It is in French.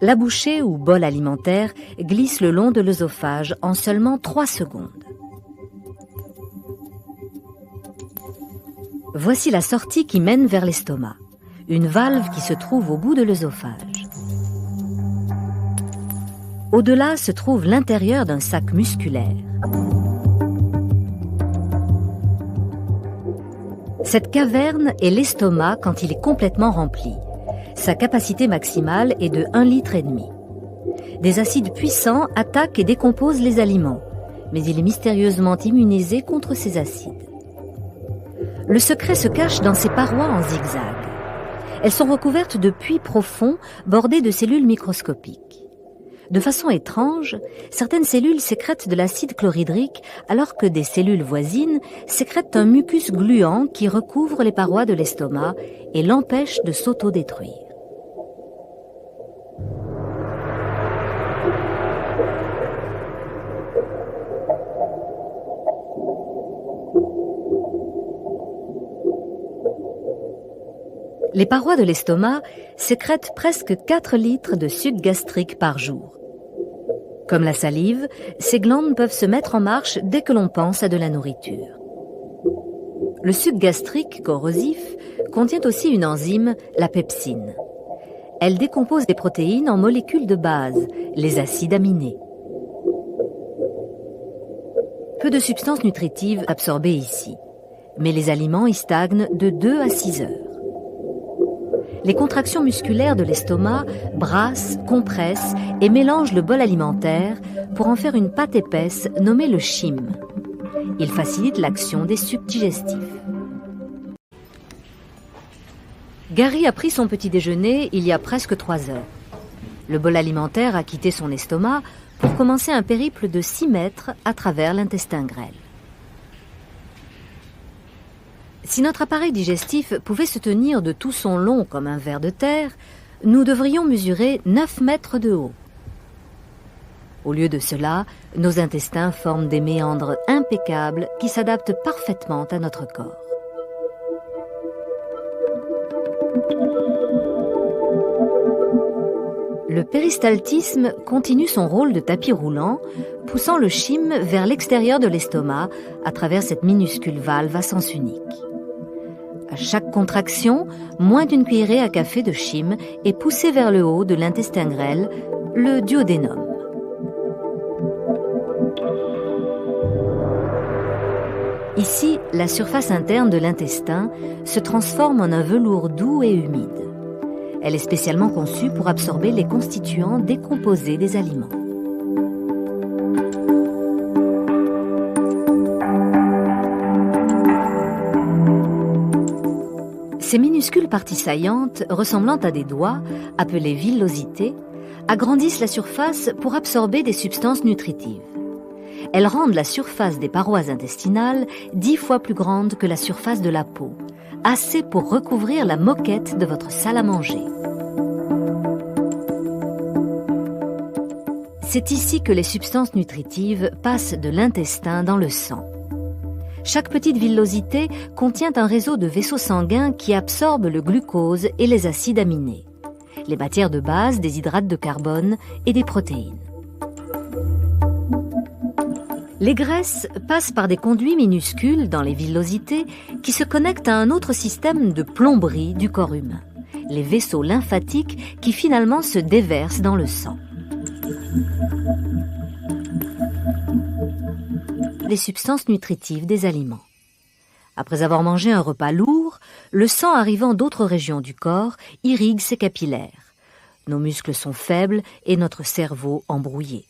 La bouchée ou bol alimentaire glisse le long de l'œsophage en seulement 3 secondes. Voici la sortie qui mène vers l'estomac, une valve qui se trouve au bout de l'œsophage. Au-delà se trouve l'intérieur d'un sac musculaire. Cette caverne est l'estomac quand il est complètement rempli. Sa capacité maximale est de 1,5 litre. Des acides puissants attaquent et décomposent les aliments, mais il est mystérieusement immunisé contre ces acides. Le secret se cache dans ses parois en zigzag. Elles sont recouvertes de puits profonds bordés de cellules microscopiques. De façon étrange, certaines cellules sécrètent de l'acide chlorhydrique alors que des cellules voisines sécrètent un mucus gluant qui recouvre les parois de l'estomac et l'empêche de s'autodétruire. Les parois de l'estomac sécrètent presque 4 litres de suc gastrique par jour. Comme la salive, ces glandes peuvent se mettre en marche dès que l'on pense à de la nourriture. Le suc gastrique corrosif contient aussi une enzyme, la pepsine. Elle décompose des protéines en molécules de base, les acides aminés. Peu de substances nutritives absorbées ici, mais les aliments y stagnent de 2 à 6 heures. Les contractions musculaires de l'estomac brassent, compressent et mélangent le bol alimentaire pour en faire une pâte épaisse nommée le chyme. Il facilite l'action des sucs digestifs. Gary a pris son petit déjeuner il y a presque 3 heures. Le bol alimentaire a quitté son estomac pour commencer un périple de 6 mètres à travers l'intestin grêle. Si notre appareil digestif pouvait se tenir de tout son long comme un ver de terre, nous devrions mesurer 9 mètres de haut. Au lieu de cela, nos intestins forment des méandres impeccables qui s'adaptent parfaitement à notre corps. Le péristaltisme continue son rôle de tapis roulant, poussant le chyme vers l'extérieur de l'estomac à travers cette minuscule valve à sens unique. À chaque contraction, moins d'une cuillerée à café de chyme est poussée vers le haut de l'intestin grêle, le duodénum. Ici, la surface interne de l'intestin se transforme en un velours doux et humide. Elle est spécialement conçue pour absorber les constituants décomposés des aliments. Ces minuscules parties saillantes, ressemblant à des doigts, appelées villosités, agrandissent la surface pour absorber des substances nutritives. Elles rendent la surface des parois intestinales 10 fois plus grande que la surface de la peau, assez pour recouvrir la moquette de votre salle à manger. C'est ici que les substances nutritives passent de l'intestin dans le sang. Chaque petite villosité contient un réseau de vaisseaux sanguins qui absorbent le glucose et les acides aminés, les matières de base des hydrates de carbone et des protéines. Les graisses passent par des conduits minuscules dans les villosités qui se connectent à un autre système de plomberie du corps humain, les vaisseaux lymphatiques qui finalement se déversent dans le sang. Les substances nutritives des aliments. Après avoir mangé un repas lourd, le sang arrivant d'autres régions du corps irrigue ses capillaires. Nos muscles sont faibles et notre cerveau embrouillé.